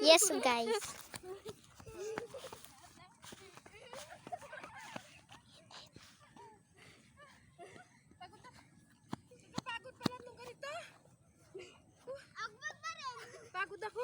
Yes, guys. Pagod pala nung ganito. Pagod ako.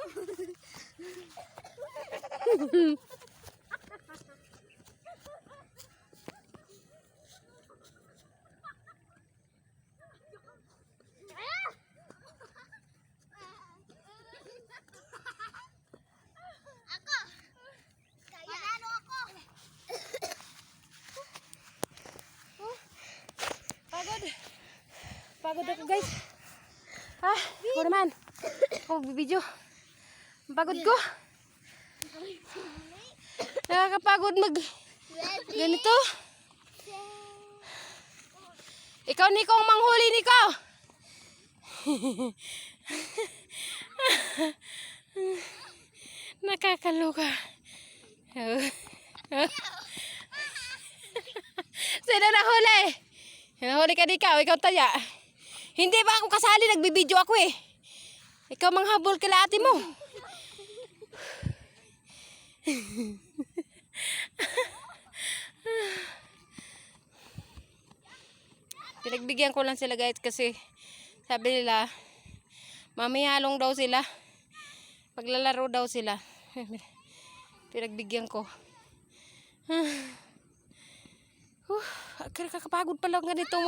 Pagod ako, guys. Ako naman. Ako bibidyo. Pagod ko. Nakakapagod mag ganito. Ikaw, Nico, ang manghuli, Nico. Nakakaloka. Sino nahuli? Nahuli ka, Nico. Ikaw taya. Hindi ba ako kasali? Nagbibideo ako eh. Ikaw manghabol kila ate mo. Pinagbigyan ko lang sila, guys, kasi sabi nila mamihalong daw sila. Maglalaro daw sila. Pinagbigyan ko. Kakapagod pala ganito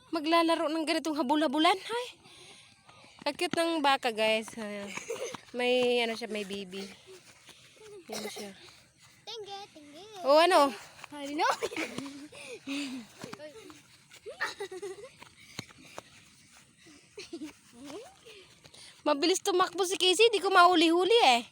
maglalaro ng ganitong habul-habulan. Ay. Cute ng baka, guys. May ano siya, may baby. Yan siya. Tingge. Oh, ano? I know. Mabilis tumakbo si Casey, di ko mahuli-huli eh.